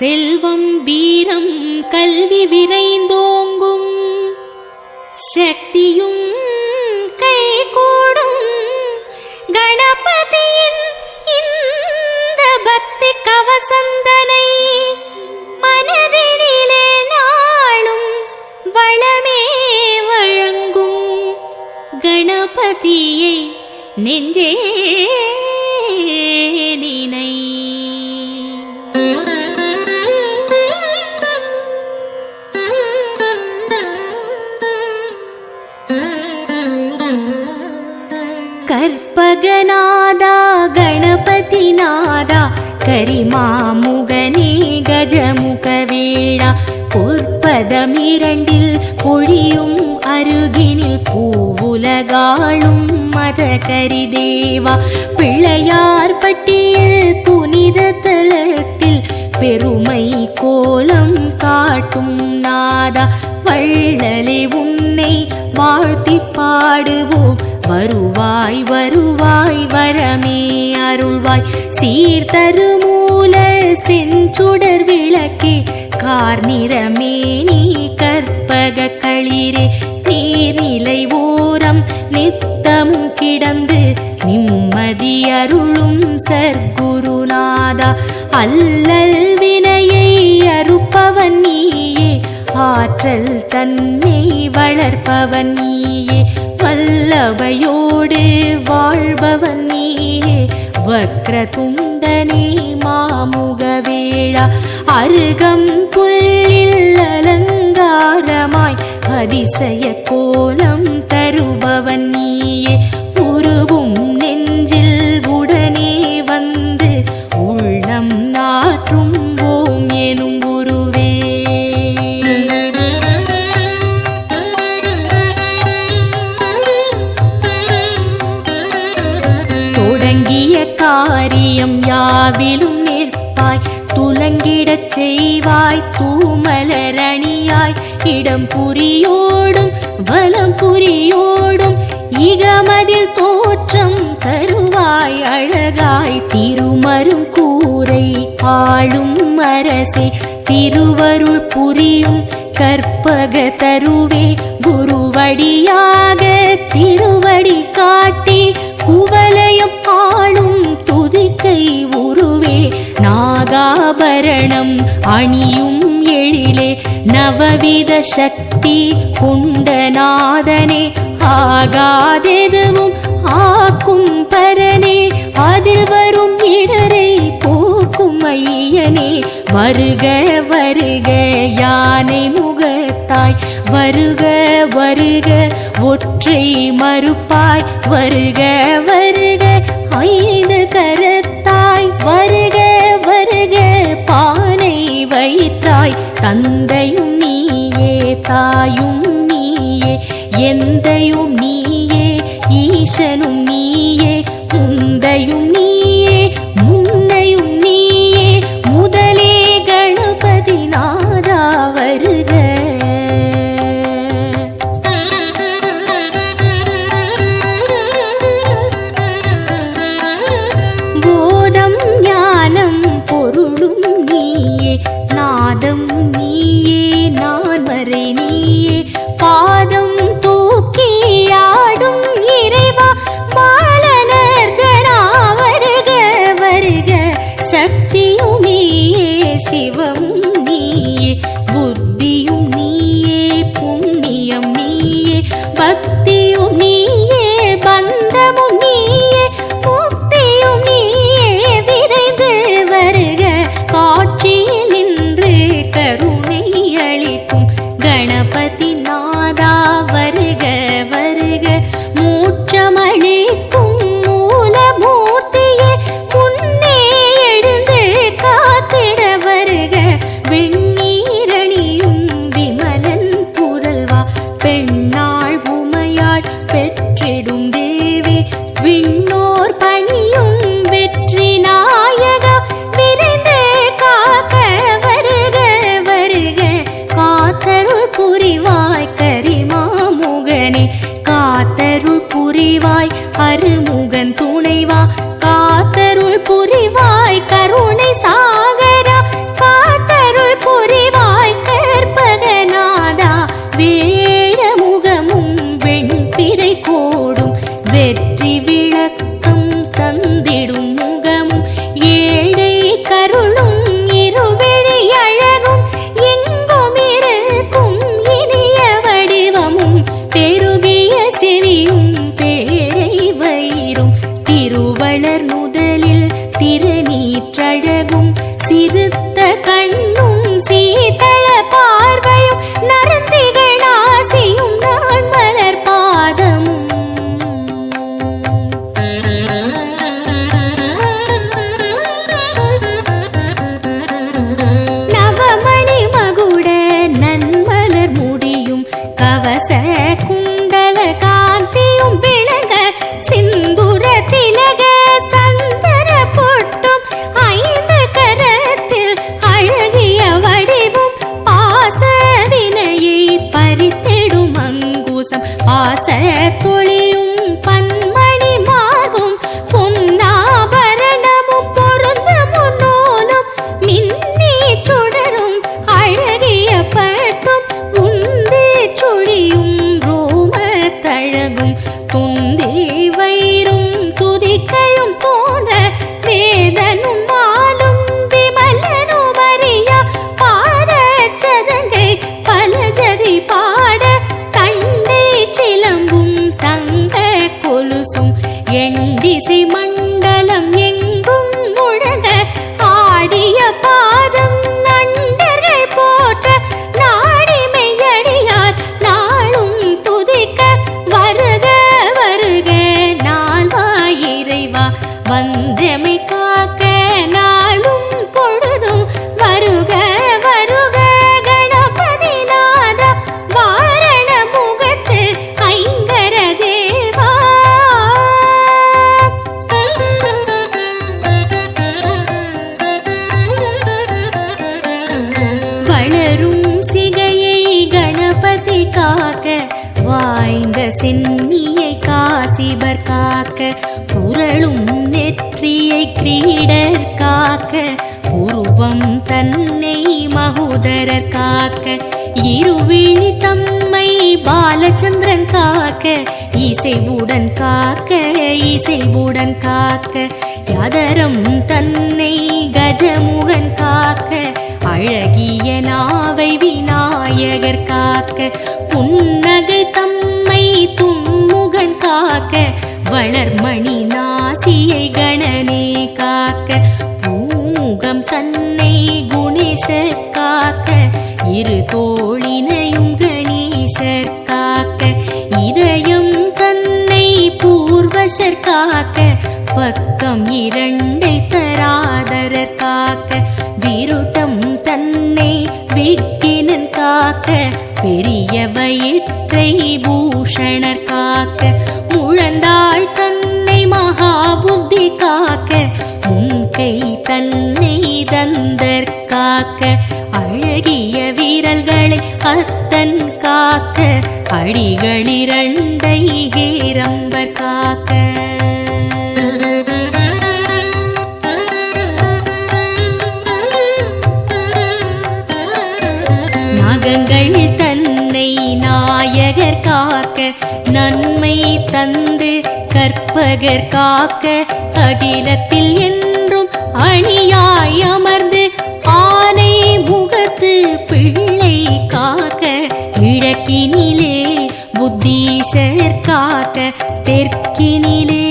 செல்வம் வீரம் கல்வி விரைந்தோங்கும், சக்தியும் கைகூடும் கணபதியின் இந்த பக்தி கவசந்தனை மனதினிலே நாளும் வளமே வழங்கும். கணபதியை நெஞ்சே நினை. கற்பகநாதா கணபதிநாதா கரிமாமுகனே கஜமுகவேளா, பொற்பதமிரண்டில் பொழியும் அருகினில் பூவுலகாளும் மதகரிதேவா, பிள்ளையார் பட்டியில் புனித தலத்தில் பெருமை கோலம் காட்டும் நாதா, வள்ளலே உன்னை வாழ்த்தி பாடுவோம். வருவாய் வருவாய் வரமே அருள்வாய், சீர்தருமூல செஞ்சுடர் விளக்கே கார்நிறமே நீ கற்பக களிரே, நீர்நிலை ஓரம் நித்தமும் கிடந்து நிம்மதி அருளும் சர்க்குருநாதா, அல்லல் வினையை அறுப்பவன் நீயே, ஆற்றல் தன்னை வளர்ப்பவன் நீயே, வல்லவையோடு வாழ்பவன் நீயே, வக்ரதுண்டனே மாமுகவேளா, அருகம் புல்லில் அலங்காரமாய் அதிசய கோலம் தருபவன் நீயே, உருவும் நெஞ்சில் உடனே வந்து உள்ளம் நாற்றும் ஓம் எனும் குருவே. தொடங்கிய காரியம் யாவிலும் நிற்பாய், துலங்கிடச் செய்வாய் தூமலரணியாய், இடம் புரியோடும் வலம் புரியோடும் இகமதில் தோற்றம் தருவாய் அழகாய், திருமரும் கூரை ஆளும் அரசே திருவருள் புரியும் கற்பக தருவே, குருவடியாக திருவடி காட்டி குவலயம் ஆளும் துதிக்கை உருவே, நாகாபரணம் அணியும் எழிலே நவவித சக்தி குண்டநாதனே, ஆகாதெதுவும் ஆக்கும் பரனே, அதில் வரும் இடரை போக்கும் ஐயனே, வருக வருக யானை முகத்தாய், வருக வருக ஒற்றை மறுப்பாய், வருக வருக ஐந்து கரத்தாய், வருக வருக பானை வயிற்றாய், தந்தையும் நீயே தாயும் நீயே எந்தையும் நீயே ஈசனும் நீயே, முந்தையும் நீயே முன்னையும் நீயே, முதலே கணபதி நாதா வருக. போதம் ஞானம் பொருளும் நீயே, நாதம் நீயே நான் மறை நீயே, பாதம் தூக்கி ஆடும் இறைவா பாலனர்கனா வருக வருக, சக்தியும் நீயே சிவமும் நீயே, புத்தியும் நீயே புண்ணியம் நீயே, பக்தியும் நீயே பந்தமும் நீயே, முக்தியும் நீயே விரைந்து வருக, காட்சியில் நின்று கருணை அளிக்கும் கணபதி நாதா வருக வருக, மூற்றமளிக்கும் மூலமூர்த்தியே முன்னே எழுந்து காத்திட வருக, வெண்ணீரணியும் விமலன் புதல்வா, பெண்ணாள் உமையாள் பெற்றிடும் தேவி, விண்ணோர் பணியும் வெற்றி நாயகா, விரைந்து காக்க வருக வருக, காத்தருள் புரிவாய் கரிமாமுகனே, காத்தருள் புரிவாய் அருமுகன் துணைவா, காத்தருள் புரிவாய் கருணை சாகரா, காத்த காக்க வாய்ந்த சென்னியை காசிபர் காக்க புரளும் நெற்றியை கிரீடர் காக்க உருவம் தன்னை மகோதரர் காக்க இருவிழி தம்மை பாலச்சந்திரன் காக்க இசைவுடன் காக்க இசைவுடன் காக்க யாதரம் தன்னை கஜமுகன் காக்க அழகிய நாவை விநாயகர் காக்க புன்னகை தம்மை தும்முகன் காக்க வளர்மணி நாசியை கணனே காக்க பூமுகம் தன்னை குணேசர் காக்க இரு தோளினையும் கணேசர் காக்க இதயம் தன்னை பூர்வசர் காக்க பக்கம் இரண்டை தராதரர் காக்க விருட்டம் தன்னை விக்கினன் காக்க பெரிய வயிற்றை பூஷணர் காக்க முழந்தாள் தன்னை மகாபுத்தி காக்க முன்கை தன்னை தந்தர் காக்க அழகிய வீரல்களை அத்தன் காக்க அடிகளிரண்டை ஹேரம்பர் காக்க நாகங்கள் தன்னை நாயகர் காக்க நன்மை தந்து கற்பகர் காக்க அகிலத்தில் என்றும் அணியாய் அமர்ந்து ஆனை முகத்து பிள்ளை காக்க கிழக்கினிலே புத்தீஷர் காக்க தெற்கினிலே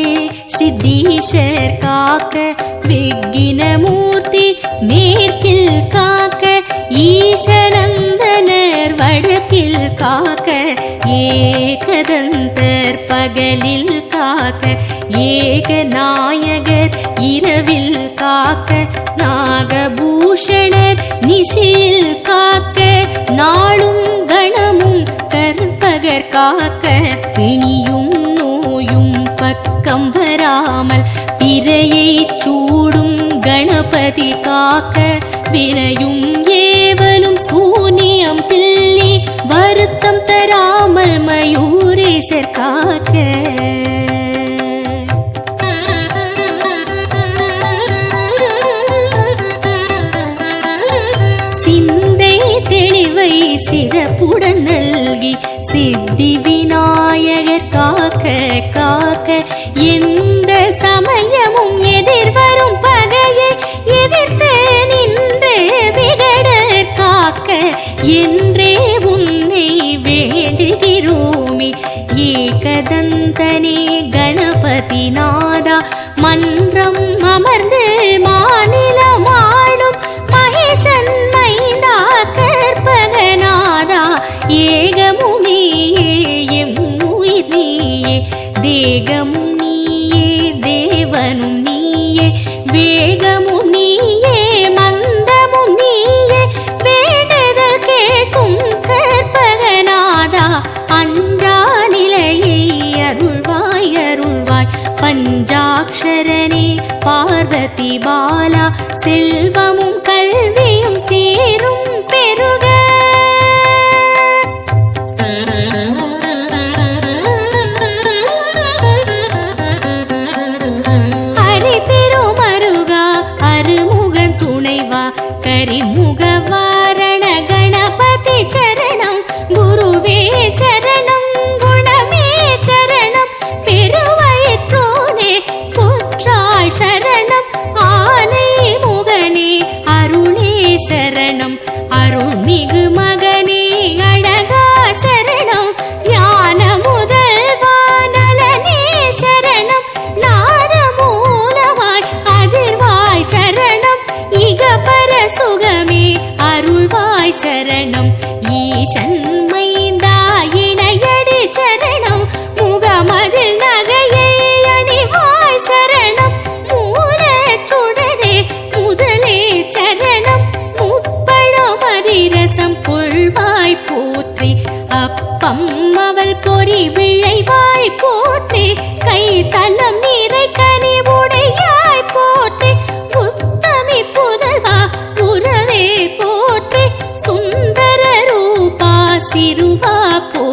சித்தீஷர் காக்க விக்கினமூர்த்தி மேற்கில் காக்க ஈசனந்தனர் வடக்கில் காக்க ஏகதந்தர் பகலில் காக்க ஏகநாயகர் இரவில் காக்க நாகபூஷணர் நிசியில் காக்க நாளும் கணமும் கற்பகர் காக்க பிணியும் நோயும் பக்கம் வராமல் பிறையை சூடும் கணபதி காக்க வினையும் ஏவலும் சூனியம் பில்லி வருத்தம் தராமல் மயூரேசர் காக்க சிந்தை தெளிவை சிறப்புடன் நல்கி சித்தி விநாயகர் காக்க காக்க எந்த சமயமும் எதிர்வரும் பகையை எதிர்த்து நின்று விகடர் காக்க என்றே உன்னை வேண்டுகிறோமே ஏகதந்தனே கணபதி நாதா மன்றம் அமர்ந்து மாநிலம் ஆளும் மகேசன் மைந்தா கற்பகநாதா ஏகமும் நீயே எம் உயிர் நீயே தேகமும் நீயே தேவனும் நீயே வேகமும் நீயே மந்தமும் நீயே வேண்டுதல் கேட்கும் கற்பகநாதா அன்றா நிலையை அருள்வாய் அருள்வாய் பஞ்சாட்சரனே பார்வதி பாலா செல்வமும் கல்வியும் சேரும் பெருக திருமருகா அருமுகன் துணைவா கரிமுக வாரண கணபதி சரணம் குருவே சரணம் குணமே சரணம் பெருவயிற்றோனே புற்றாள் சரணம் ஆனை முகனே அருளே சரணம் அருள்மிகு மகனே அழகா சரணம் ஞான முதல்வா நலனே சரணம் நாதமூலமாய் அதிர்வாய் சரணம் இகபர சுகமே அருள்வாய் சரணம் ஈசன் மைந்தா இணையடி சரணம் முகமதில் நகையை அணிவாய் சரணம் மூல சுடரே முதலே சரணம் முப்பழம் அதிரசம் கொள்வாய் போற்றி அப்பம் அவள் பொறி விழைவாய் போற்றி கை தலம் நீரை கனி உடையாய் போற்றி உத்தமி புதல்வா உறவே போற்றி சுந்தர ரூபா சிறுவா போ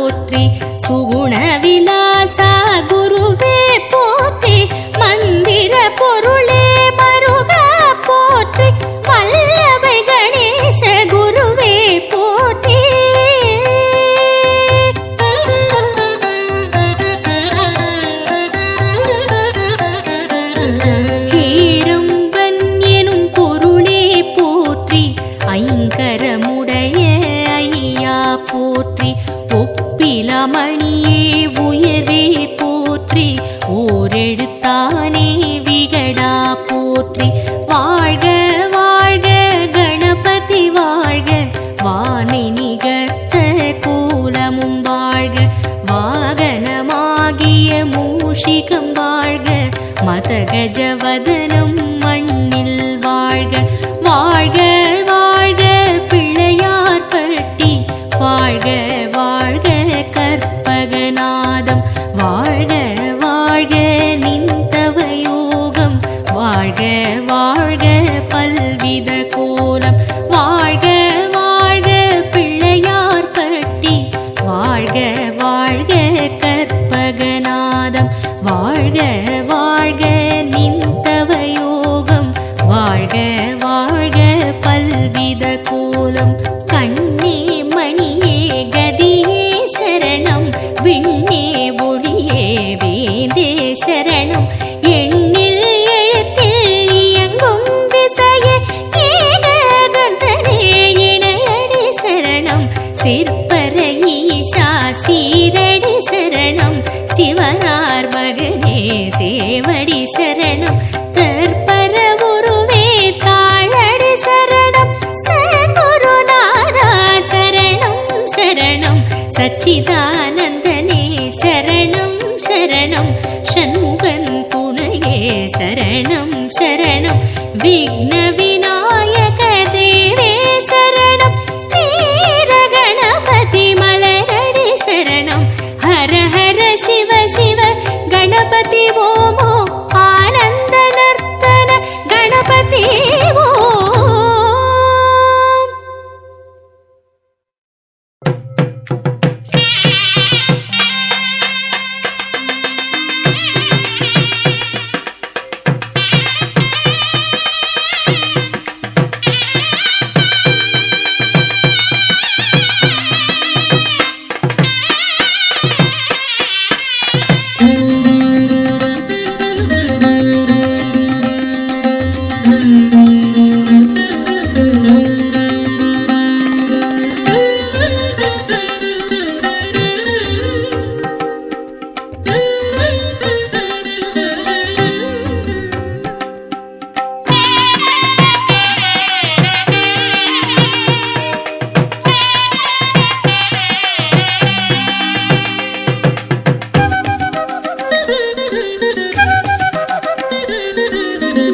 கஜவதனம் மண்ணில் வாழ்க வாழ்க வாழ்க பிள்ளையார் பட்டி வாழ்க வாழ்க கற்பகநாதம் வாழ்க வாழ்க நின்றவயோகம் வாழ்க வாழ்க பல்வித கோலம் வாழ்க வாழ்க பிள்ளையார் பட்டி வாழ்க வாழ்க கற்பகநாதம் வாழ்க வாழ்க நின்றவயோகம் வாழ்க வாழ்க பல்வித கோலம் கண்ணே மணியே கதியே சரணம் விண்ணே ஒளியே வேந்தே சரணம் எண்ணில் எழுத்தில் இயங்கும் விசையே ஏகதந்தனே இணையடி சரணம் சிற்பர ஈசா சீரடி சரணம் சிவனார் மகனே சேவடி சரணம் தற்பர உருவே தாளடி சரணம் சத்குருநாதா சரணம் சரணம் சச்சிதானந்தனே சரணம் சரணம் சண்முகன் துணையே சரணம் சரணம் விக்ன விநாயக தேவே சரணம் வீர கணபதி மலரடி சரணம் ஹர ஹர சிவ சிவ கணபதி ஓமோ ஆனந்த நர்த்தன கணபதி ஓம்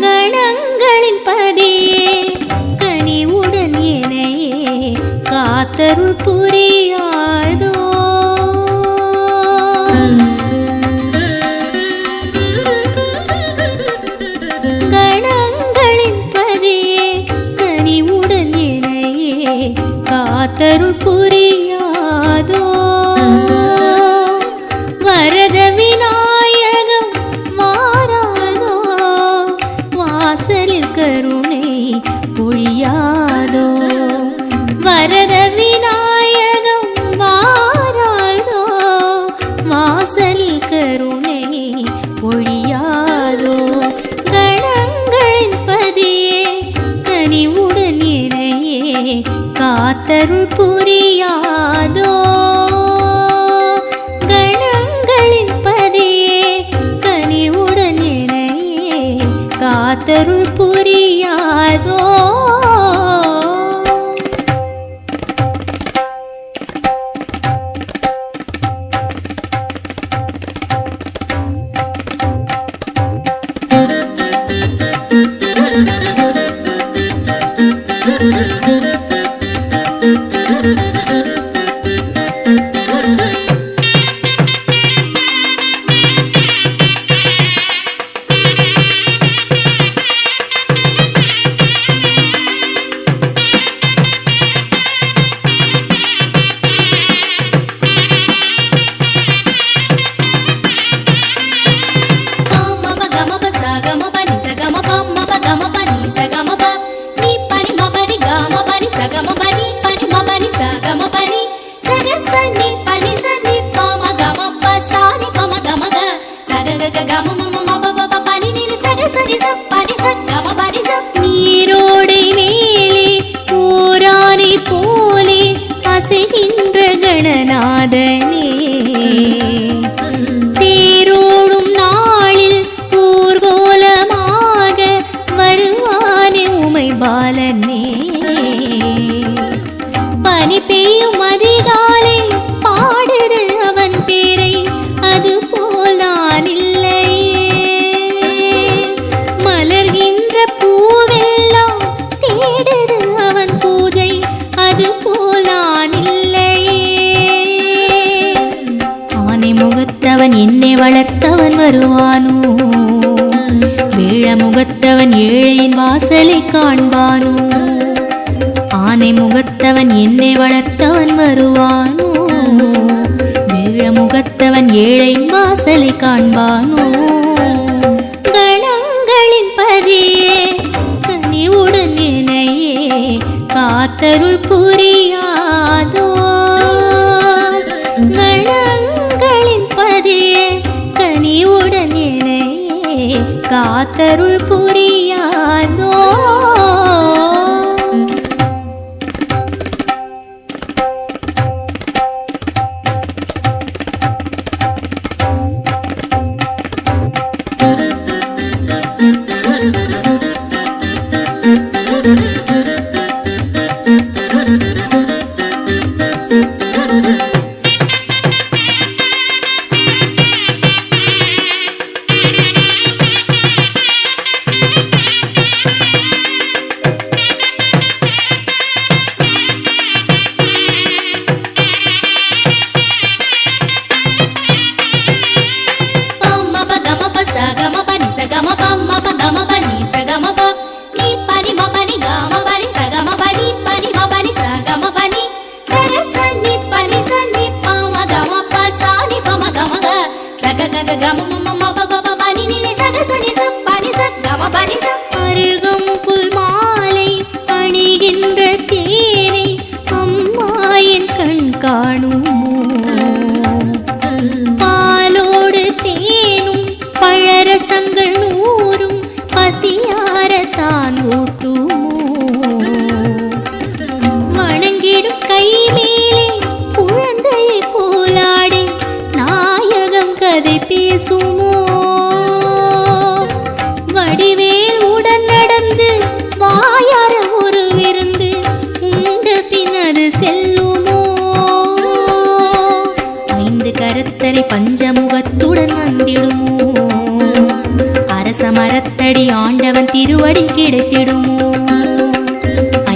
கணங்களின் பதியே கனிவுடன் எனையே காத்தருள் புரியாதோ கணங்களின் பதியே கனிவுடன் எனையே காத்தருள் புரியாதோ வரத விநாயகம் மாறாதோ வாசலில் கருணை பொழியாதோ வரத விநாயகம் மாறாதோ வாசலில் கருணை பொழியாதோ கணங்களின் பதியே கனிவுடன் இணையே காத்தருள் புரியாதோ கணங்களின் பதியே கனிவுடன் இணையே காத்தருள் புரியாதோ நீரோடை மேலே போரானை போலே அசைகின்ற கணநாதனே தேரோடும் நாளில் ஊர்கோலமாக வருவானே உமை பாலனே பனி பெய்யும் அதிகாலை பாடுது அவன் பேரை அதுபோல் நான் இல்லையே வருவானோ வேழமுகத்தவன் ஏழையின் வாசலை காண்பானோ ஆனை முகத்தவன் என்னை வளர்த்தவன் வருவானோ வேழமுகத்தவன் ஏழையின் வாசலை காண்பானோ கணங்களின் பதியே கனிவுடன் என்னையே காத்தருள் புரியாதோ கணங்களின் பதியே கனிவுடன் என்னையே காத்தருள் புரியாதோ அருகம்புல் மாலை அணிகின்ற தேனை அம்மாயின் கண் காணுமோ பாலோடு தேனும் பழரசங்கள் நூறும் பசியாரத்தான் ஊட்டுமோ வணங்கிடும் கை மேலே குழந்தையை போலாடி நாயகம் கதை பேசுமோ வடிவேல் உடன் நடந்து வாயார ஒரு விருந்து உண்ட பின்னது செல்லுமோ ஐந்து கரத்தரை பஞ்சமுகத்துடன் வந்திடுமோ அரச மரத்தடி ஆண்டவன் திருவடி கிடைத்திடுமோ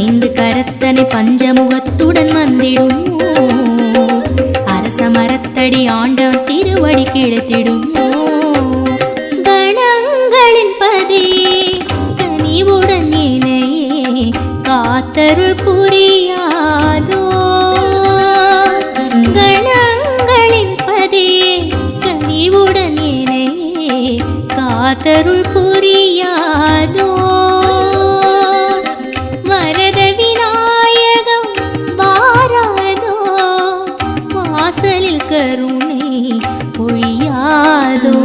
ஐந்து கரத்தனை பஞ்சமுகத்துடன் வந்திடுமோ அரச மரத்தடி ஆண்டவன் திருவடி கிடைத்திடுமோ கணங்களின் பதியே கனிவுடன் என்னையே காத்தருள் புரியாதோ கணங்களின் பதியே கனிவுடன் என்னையே காத்தருள் புரியாதோ வரத விநாயகம் வாராதோ வாசலில் கருணை பொழியாதோ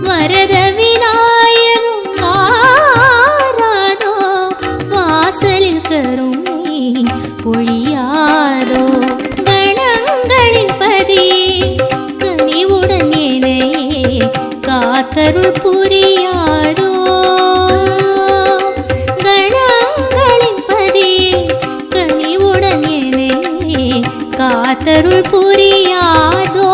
வரத விநாயகம் வாராதோ வாசலில் கருணை பொழியாதோ கணங்களின் பதியே கனிவுடன் என்னையே காத்தருள் புரியாதோ கணங்களின் பதியே கனிவுடன் என்னையே காத்தருள் புரியாதோ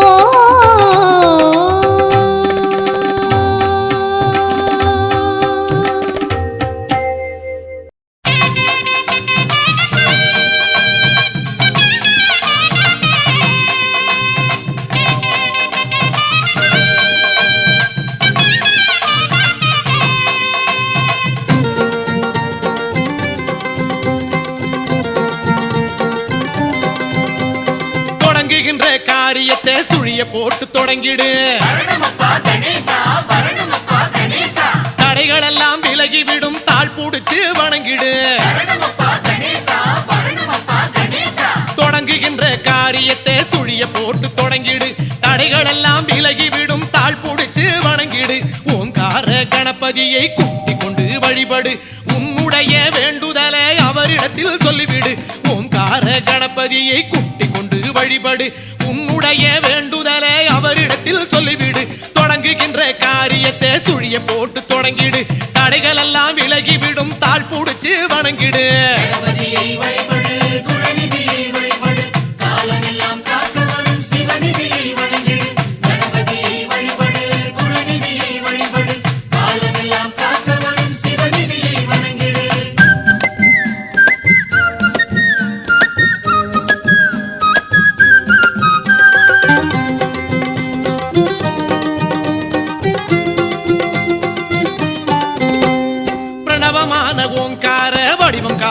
தொடங்குகின்ற காரியத்தை சுழிய போட்டு தொடங்கிடு தடைகள் எல்லாம் விலகிவிடும் தாழ் புடிச்சு வணங்கிடு தொடங்குகின்ற காரியத்தை சுழிய போட்டு தொடங்கிடு தடைகள் எல்லாம் விலகிவிடும் தாழ் புடிச்சு வணங்கிடு ஓங்கார கணபதியை கூட்டிக் கொண்டு வழிபடு உன்னுடைய வேண்டுதலை அவரிடத்தில் சொல்லிவிடு ஓங்கார கணபதியை கூட்டிக் கொண்டு வழிபடு உன்னுடைய வேண்டுதலை அவரிடத்தில் சொல்லிவிடு தொடங்குகின்ற காரியத்தை சுழிய போட்டு தொடங்கிடு தடைகள் எல்லாம் விலகிவிடும் தாழ் புடிச்சு வணங்கிடு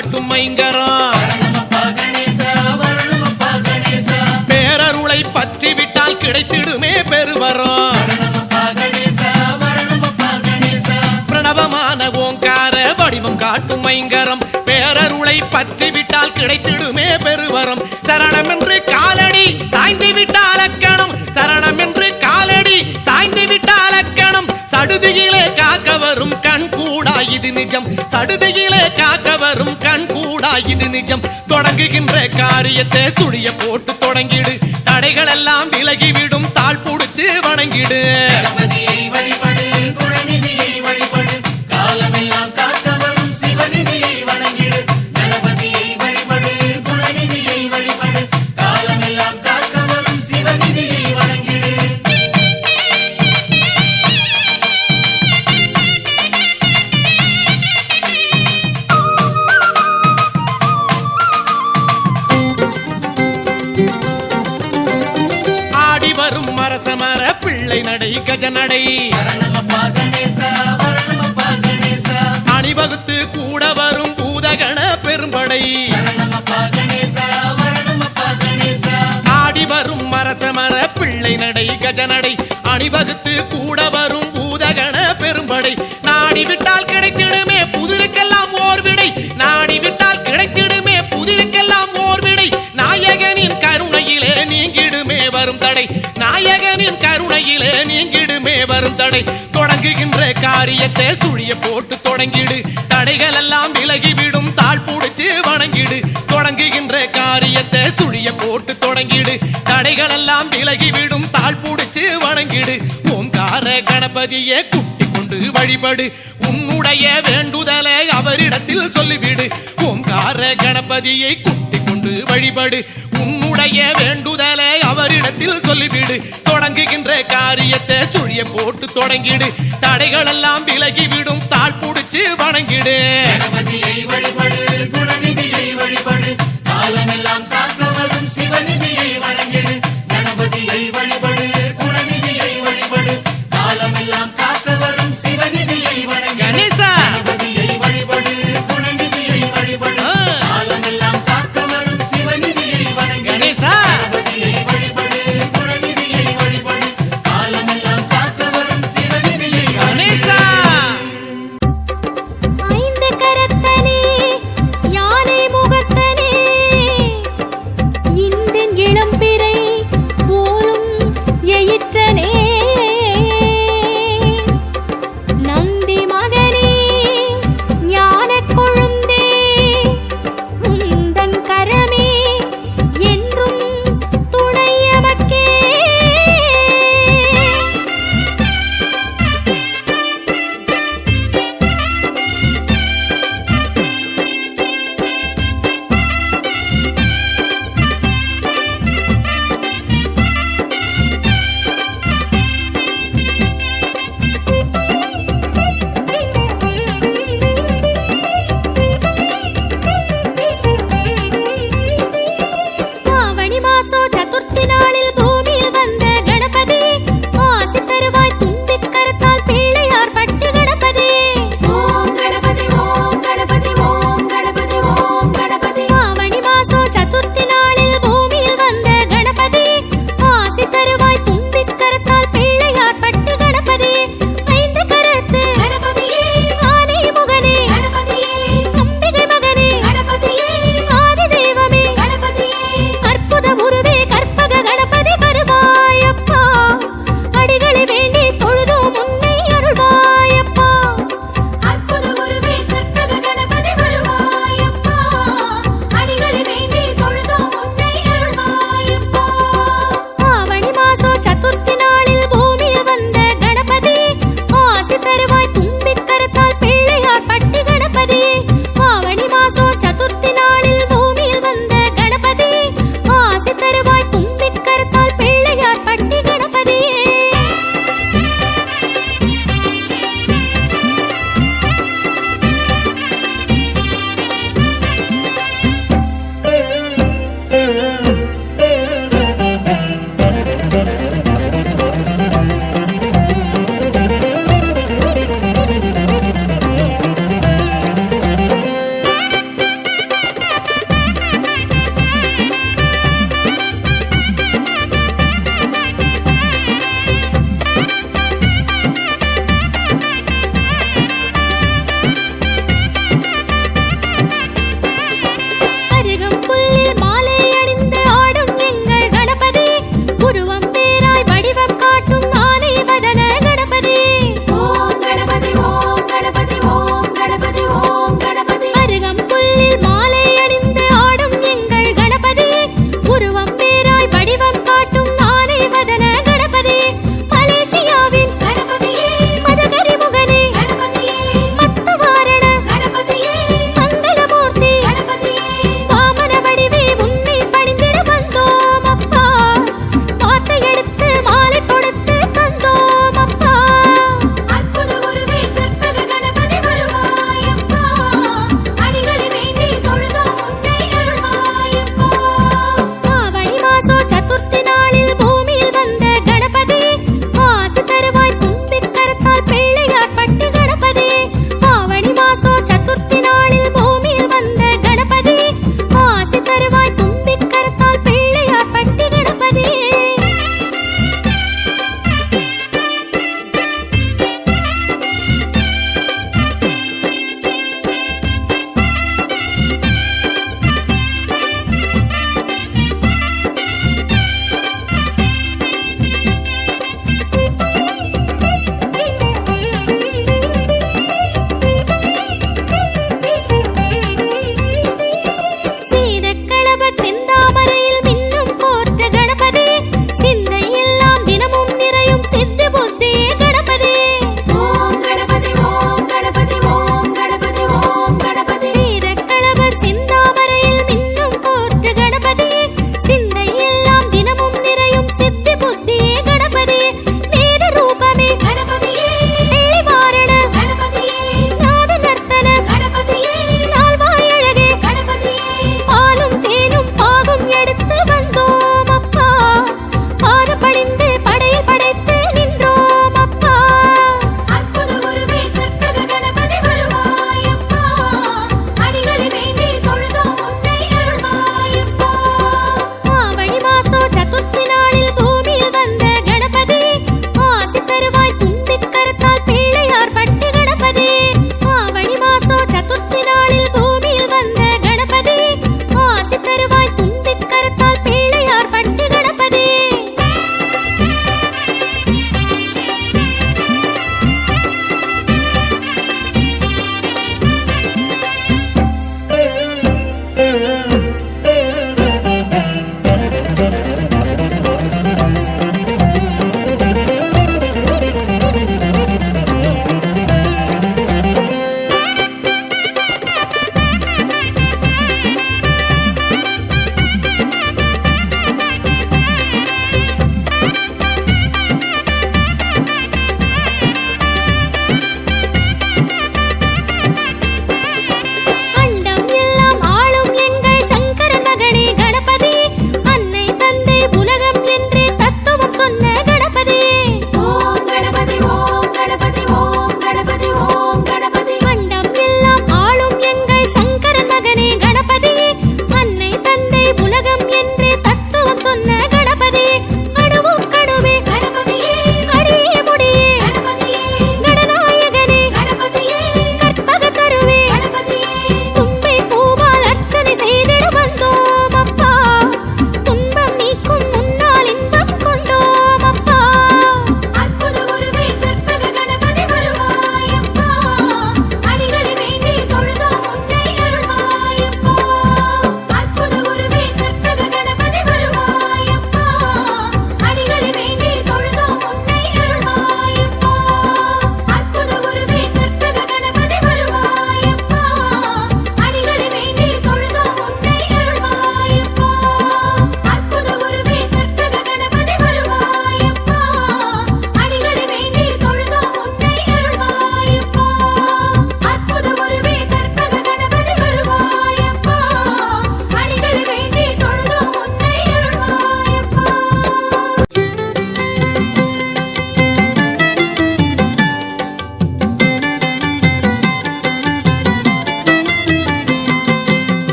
காட்டும் ஐங்கரம் சரணமப்பா கணேசா வரணுமப்பா கணேசா பேரருளை பற்றி விட்டால் கிடைத்திடுமே பெருவரம் சரணமப்பா கணேசா வரணுமப்பா கணேசா பிரணவமான ஓங்கார வடிவம் காட்டும் ஐங்கரம் பேரருளை பற்றி விட்டால் கிடைத்திடுமே பெருவரம் சரணம் என்று காலடி சாய்ந்து விட்டால் அக்கணம் சரணம் என்று காலடி சாய்ந்து விட்டால் அக்கணம் சடுதியிலே காக்க வரும் கண் கூடா இது நிஜம் சடுதியிலே காக்க வரும் கண் கூடா இது நிஜம் தொடங்குகின்ற காரியத்தை சுழிய போட்டு தொடங்கிடு தடைகள் எல்லாம் விலகிவிடும் தாழ் புடிச்சு வணங்கிடு கணபதியை வழிபடு குணநிதியை வழிபடு காலமெல்லாம் காக்க வரும் சிவநிதியை வணங்கிடு கணபதியை வழிபடு குணநிதியை வழிபடு காலமெல்லாம் காக்க வரும் சிவநிதியை வணங்கிடு ஆடி வரும் மரசமர பிள்ளை நடை கஜநடை சரணமப்பா கணேசா வரணுமப்பா கணேசா அணிவகுத்து கூட வரும் பூதகண பெரும்படை சரணமப்பா கணேசா வரணுமப்பா கணேசா ஆடி வரும் மரசமர பிள்ளை நடை கஜநடை அணிவகுத்து கூட வரும் பூதகண பெரும்படை நாடி விட்டால் கிடைத்திடுமே புதிருக்கெல்லாம் ஓர் விடை நாடி விட்டால் கிடைத்திடுமே புதிருக்கெல்லாம் ஓர் விடை நாயகனின் கருணையிலே நீங்கிடுமே வரும் தடை நாயகனின் கருணையிலே நீங்கிடுமே வரும் தடை தொடங்குகின்ற காரியத்தை சுழிய போட்டு தொடங்கிடு தடைகள் எல்லாம் விலகிவிடும் தாழ் புடிச்சு வணங்கிடு தொடங்குகின்ற காரியத்தை சுழிய போட்டு தொடங்கிடு தடைகள் எல்லாம் விலகிவிடும் தாழ் புடிச்சு வணங்கிடு ஓங்கார கணபதியே குட்டி கொண்டு வழிபடு உன்னுடைய வேண்டுதலை அவரிடத்தில் சொல்லிவிடு ஓங்கார கணபதியை குட்டி கொண்டு வழிபடு உன்னுடைய வேண்டுதலை அவரிடத்தில் சொல்லிவிடு தொடங்குகின்ற காரியத்தை சுழிய போட்டு தொடங்கிடு தடைகள் எல்லாம் விலகிவிடும் தாழ் புடிச்சு வணங்கிடு கணபதியை வழிபடு குணநிதியை வழிபடு காலமெல்லாம் காக்க வரும் சிவநிதியை வணங்கிடு கணபதியை வழிபடு குணநிதியை வழிபடு காலமெல்லாம் காக்க வரும் சிவநிதியை வணங்கிடு கணேசா கணபதியை வழிபடு குணநிதியை வழிபடு காலமெல்லாம் காக்க வரும் சிவநிதியை வணங்கிடு கணேசா கணபதியை வழிபடு குணநிதியை வழிபடு காலமெல்லாம் காக்க வரும் சிவநிதியை கணேசா ஐந்து கரத்தனே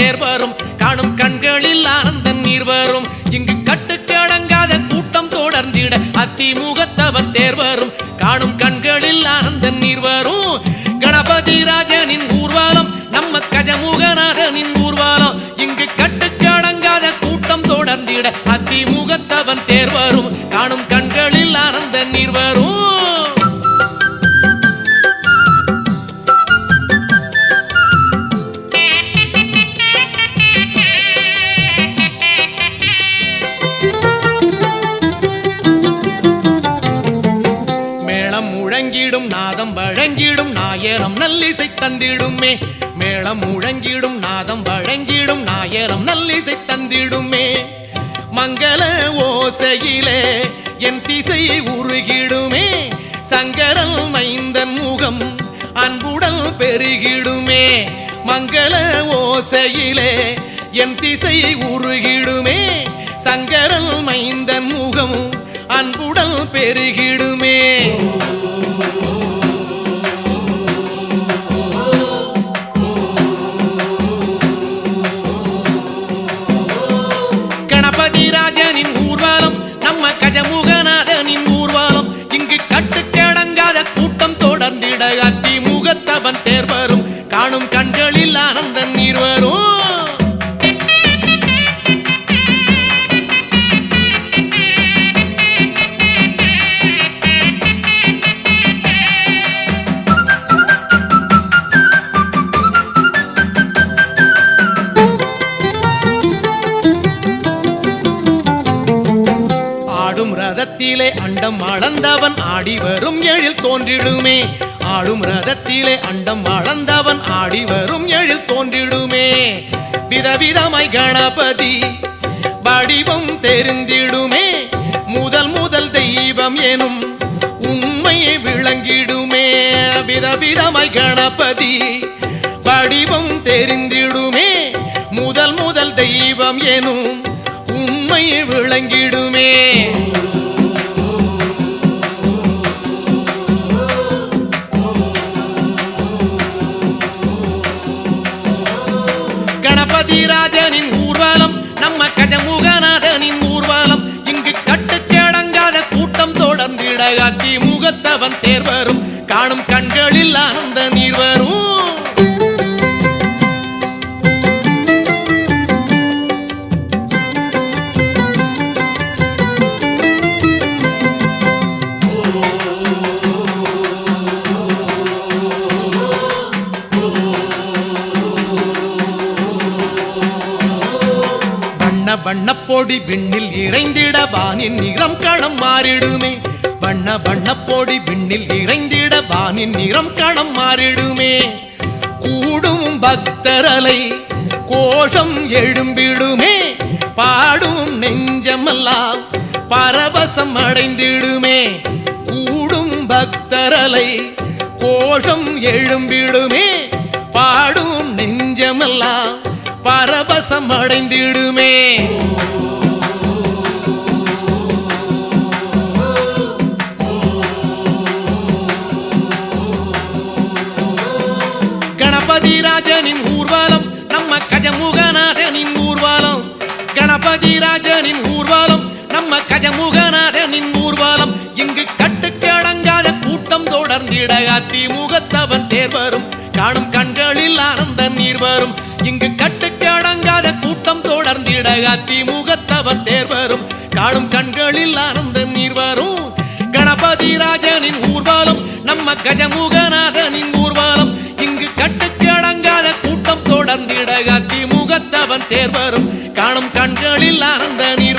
தேர் வரும் காணும் கண்களில் ஆனந்த நீர் வரும் இங்கு கட்டுக்கு அடங்காத கூட்டம் தொடர்ந்திட அத்திமுகத்தவன் தேர் வரும் காணும் கண்களில் ஆனந்த நீர் வரும் கணபதி ராஜனின் ஊர்வலம் நம்ம கஜமுகநாதனின் ஊர்வலம் இங்கு கட்டுக்கு அடங்காத கூட்டம் தொடர்ந்திட அத்திமுகத்தவன் தேர் வரும் காணும் கண்களில் ஆனந்த நீர் வரும் முழங்கிடும் நாதம் வழங்கிடும் நாயரம் நல்லிசை தந்திடுமே மேளம் முழங்கிடும் நாதம் வழங்கிடும் நாயரம் நல்லிசை தந்திடுமே மங்கள ஓசையிலே என் திசை உருகிடுமே சங்கரல் மைந்தன் முகம் அன்புடல் பெருகிடுமே மங்கள ஓசையிலே என் திசை உருகிடுமே சங்கரல் மைந்தன் முகம் அன்புடல் பெருகிடுமே கணபதி ராஜனின் ஊர்வலம் நம்ம கஜமுகநாதனின் ஊர்வலம் இங்கு கட்டுக்கு அடங்காத கூட்டம் தொடர்ந்திட அத்திமுகத்தவன் தேர் வரும் காணும் கண்களில் ஆனந்த நீர் வரும் ரதத்திலே அண்டம் அளந்தவன் ஆடி வரும் எழில் தோன்றிடுமே ஆடும் ரதத்திலே அண்டம் அளந்தவன் ஆடி வரும் எழில் தோன்றிடுமே விதவிதமாய் கணபதி வடிவம் தெரிந்திடுமே முதல் முதல் தெய்வம் எனும் உண்மையை விளங்கிடுமே விதவிதமாய் கணபதி வடிவம் தெரிந்திடுமே முதல் முதல் தெய்வம் எனும் உண்மை விளங்கிடுமே கணபதி ராஜனின் ஊர்வலம் நம்ம கஜமுகநாதனின் ஊர்வலம் இங்கு கட்டுக்கு அடங்காத கூட்டம் தொடர்ந்திட அத்திமுகத்தவன் தேர் வரும் காணும் கண்களில் ஆனந்த நீர் வரும் வண்ணப்பொடி விண்ணில் இறைந்திட வானின் நிறம் களம் மாறிடுமே வண்ணப்பொடி விண்ணில் இறைந்திட வானின் நிறம் களம் மாறிடுமே கூடும் பக்தரலை கோஷம் எழும்பிடுமே பாடும் நெஞ்சமெல்லாம் பரவசம் அடைந்திடுமே கூடும் பக்தரலை கோஷம் எழும்பிடுமே பாடும் நெஞ்சமெல்லாம் பரவசம் அடைந்திடுமே கணபதி ராஜனின் ஊர்வலம் நம்ம கஜமுகநாதனின் ஊர்வலம் கணபதி ராஜனின் ஊர்வலம் நம்ம கஜமுகநாதனின் ஊர்வலம் இங்கு கட்டுக்கு அடங்காத கூட்டம் தொடர்ந்திட அத்திமுகத்தவன் தேர் வரும் காணும் கண்களில் ஆனந்த நீர் வரும் இங்கு கட்டுக்கு அடங்காத கூட்டம் தொடர்ந்திட அத்திமுகத்தவன் தேர் வரும் காணும் கண்களில் ஆனந்த நீர் வரும் கணபதி ராஜனின் ஊர்வலம் நம்ம கஜமுகநாதனின் ஊர்வலம் இங்கு கட்டுக்கு அடங்காத கூட்டம் தொடர்ந்திட அத்திமுகத்தவன் தேர் வரும் காணும் கண்களில் ஆனந்த நீர்